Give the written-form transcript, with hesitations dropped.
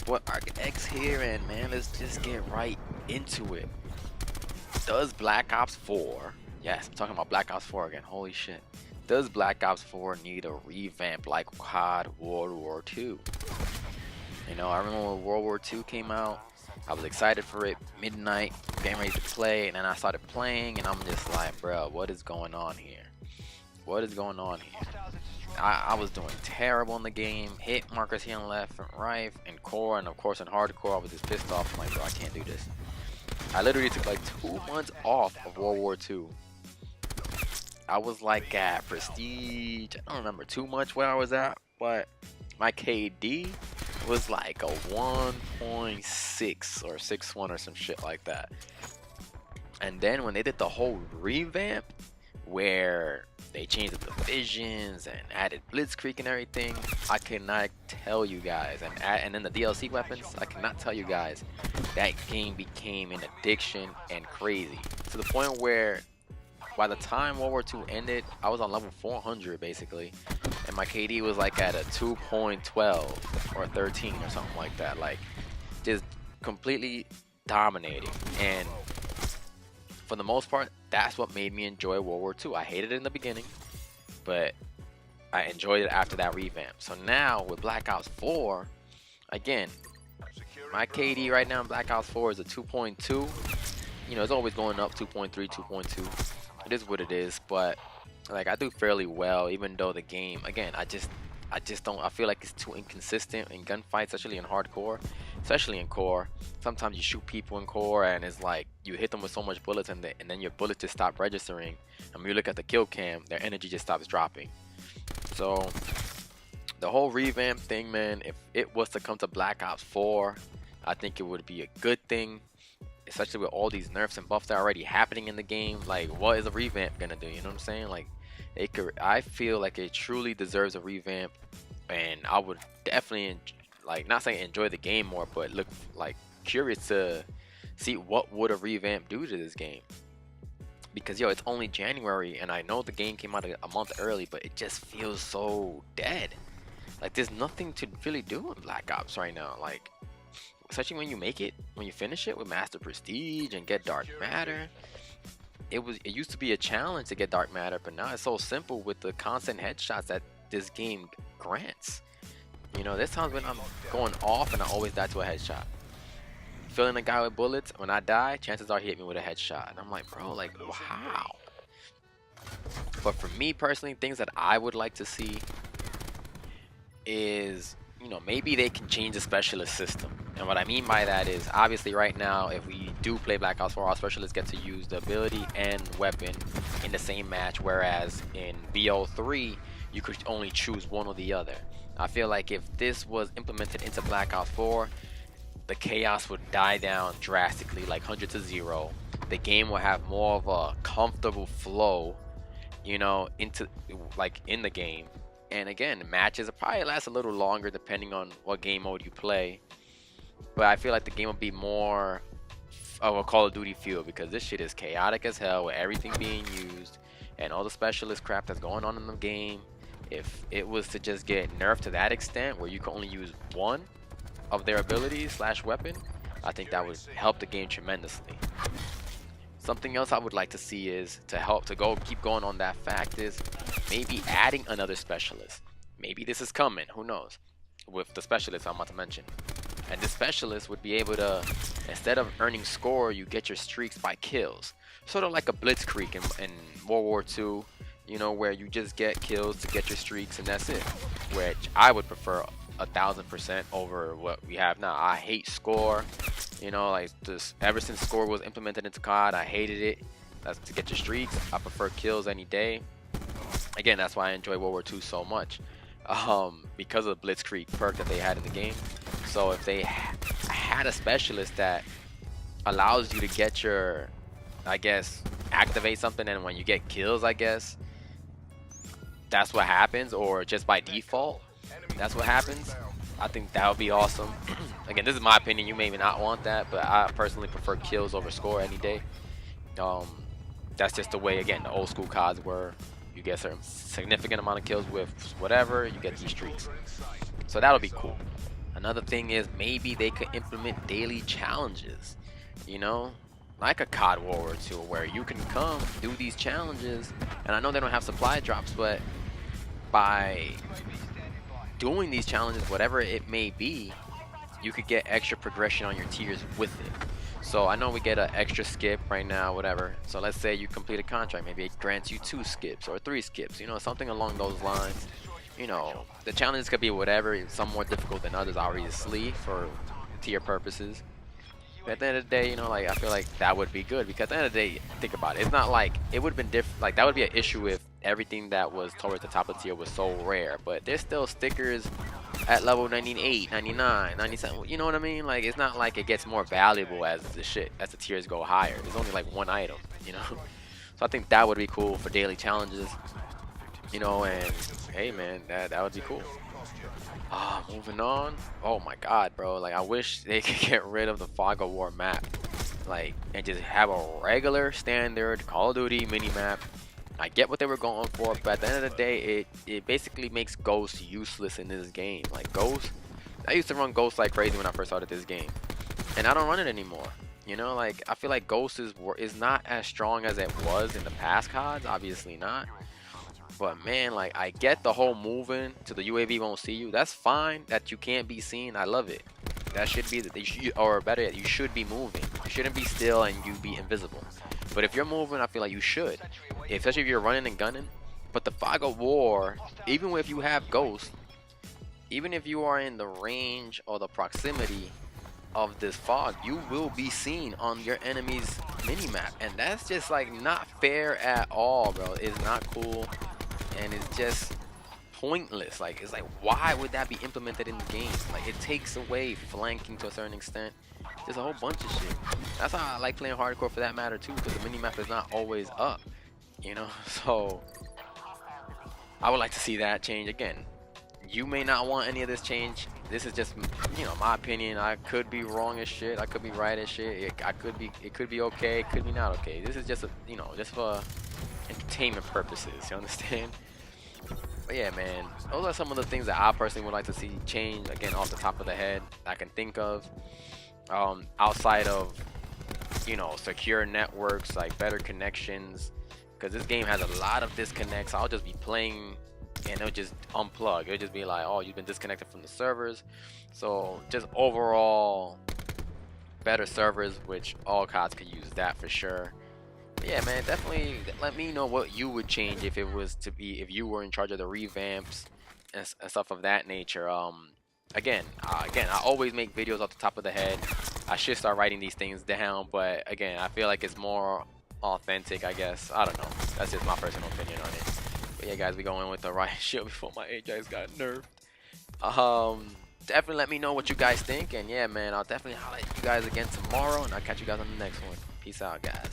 boy X here, and man, let's just get right into it. Does Black Ops 4, yes, I'm talking about Black Ops 4 again, holy shit. Does Black Ops 4 need a revamp like COD World War II? You know, I remember when World War II came out, I was excited for it, midnight, getting ready to play, and then I started playing, and I'm just like, bro, what is going on here? What is going on here? I was doing terrible in the game, hit markers here and left and right, in core, and of course in hardcore, I was just pissed off. I'm like, bro, I can't do this. I literally took like 2 months off of World War II. I was like at Prestige, I don't remember too much where I was at, but my KD was like a 1.6 or 6.1 or some shit like that. And then when they did the whole revamp, where they changed the divisions and added blitzkrieg and everything, I cannot tell you guys, and then the DLC weapons, I cannot tell you guys, that game became an addiction and crazy, to the point where by the time World War II ended, I was on level 400 basically, and my KD was like at a 2.12 or 13 or something like that, like just completely dominating. And for the most part, that's what made me enjoy World War II. I hated it in the beginning, but I enjoyed it after that revamp. So now with Black Ops 4, again, my KD right now in Black Ops 4 is a 2.2. You know, it's always going up, 2.3, 2.2. It is what it is, but like I do fairly well, even though the game, again, I just don't, I feel like it's too inconsistent in gunfights, especially in hardcore, especially in core. Sometimes you shoot people in core and it's like you hit them with so much bullets, and then your bullets just stop registering, and when you look at the kill cam, their energy just stops dropping. So the whole revamp thing, man, if it was to come to Black Ops 4, I think it would be a good thing, especially with all these nerfs and buffs that are already happening in the game. Like, what is a revamp gonna do? You know what I'm saying? Like, it could, I feel like it truly deserves a revamp, and I would definitely like, not saying enjoy the game more, but look like curious to see what would a revamp do to this game. Because yo, it's only January, and I know the game came out a month early, but it just feels so dead. Like there's nothing to really do in Black Ops right now. Like, especially when you make it, when you finish it with Master Prestige and get Dark Matter. It used to be a challenge to get Dark Matter, but now it's so simple with the constant headshots that this game grants. You know, there's times when I'm going off and I always die to a headshot. Filling a guy with bullets, when I die, chances are he hit me with a headshot. And I'm like, bro, like, wow. But for me personally, things that I would like to see is, you know, maybe they can change the specialist system. And what I mean by that is, obviously right now, if we do play Black Ops 4, our specialists get to use the ability and weapon in the same match, whereas in BO3, you could only choose one or the other. I feel like if this was implemented into Black Ops 4, the chaos would die down drastically, like 100 to 0. The game will have more of a comfortable flow, you know, into like in the game. And again, matches will probably last a little longer depending on what game mode you play. But I feel like the game will be more of a Call of Duty feel, because this shit is chaotic as hell with everything being used and all the specialist crap that's going on in the game. If it was to just get nerfed to that extent where you can only use one of their abilities slash weapon, I think that would help the game tremendously. Something else I would like to see is to keep going on that fact is maybe adding another specialist. Maybe this is coming, who knows, with the specialist I'm about to mention. And the specialist would be able to, instead of earning score, you get your streaks by kills. Sort of like a blitzkrieg in World War II, you know, where you just get kills to get your streaks and that's it. Which I would prefer 1000% over what we have now. I hate score, you know, like this, ever since score was implemented into COD, I hated it. That's to get your streaks. I prefer kills any day. Again, that's why I enjoy World War II so much, because of the blitzkrieg perk that they had in the game. So if they had a specialist that allows you to get your, I guess, activate something, and when you get kills, I guess that's what happens, or just by default that's what happens, I think that would be awesome. Again, this is my opinion, you may not want that, but I personally prefer kills over score any day. That's just the way, again, the old school CODs were. You get a significant amount of kills with whatever, you get these streaks. So that'll be cool. Another thing is maybe they could implement daily challenges, you know, like a COD War or 2, where you can come do these challenges. And I know they don't have supply drops, but by doing these challenges, whatever it may be, you could get extra progression on your tiers with it. So I know we get an extra skip right now, whatever. So let's say you complete a contract, maybe it grants you 2 skips or 3 skips, you know, something along those lines. You know, the challenges could be whatever, some more difficult than others, obviously, for tier purposes. But at the end of the day, you know, like, I feel like that would be good, because at the end of the day, think about it, it's not like it would have been different. Like, that would be an issue if everything that was towards the top of the tier was so rare, but there's still stickers at level 98, 99, 97, you know what I mean? Like, it's not like it gets more valuable as the tiers go higher. There's only like one item, you know. So I think that would be cool for daily challenges, you know. And hey man, that would be cool. Moving on. Oh my god, bro, like, I wish they could get rid of the Fog of War map, like, and just have a regular standard Call of Duty mini map. I get what they were going for, but at the end of the day, it basically makes Ghost useless in this game. Like, Ghost, I used to run Ghost like crazy when I first started this game, and I don't run it anymore. You know, like, I feel like Ghost is not as strong as it was in the past CODs, obviously not. But man, like, I get the whole moving to the UAV won't see you. That's fine that you can't be seen. I love it. That should be or better yet, you should be moving. You shouldn't be still and you be invisible. But if you're moving, I feel like you should, especially if you're running and gunning. But the Fog of War, even if you have Ghost, even if you are in the range or the proximity of this fog, you will be seen on your enemy's mini-map, and that's just like not fair at all, bro. It's not cool, and it's just pointless. Like, it's like, why would that be implemented in the game? Like, it takes away flanking to a certain extent. There's a whole bunch of shit. That's how I like playing hardcore, for that matter, too, because the mini-map is not always up, you know. So I would like to see that change. Again, you may not want any of this change. This is just, you know, my opinion. I could be wrong as shit. I could be right as shit. It could be okay. It could be not okay. This is just a, you know, just for entertainment purposes. You understand? But yeah, man, those are some of the things that I personally would like to see change. Again, off the top of the head, I can think of. Outside of, you know, secure networks, like better connections, because this game has a lot of disconnects. I'll just be playing and it'll just unplug. It'll just be like, oh, you've been disconnected from the servers. So just overall better servers, which all CODs could use that for sure. But yeah, man, definitely let me know what you would change if it was to be, if you were in charge of the revamps and stuff of that nature. Again, I always make videos off the top of the head. I should start writing these things down, but again, I feel like it's more authentic, I guess. I don't know. That's just my personal opinion on it. But yeah, guys, we going with the riot shield before my Ajax got nerfed. Definitely let me know what you guys think, and yeah, man, I'll definitely holler at you guys again tomorrow, and I'll catch you guys on the next one. Peace out, guys.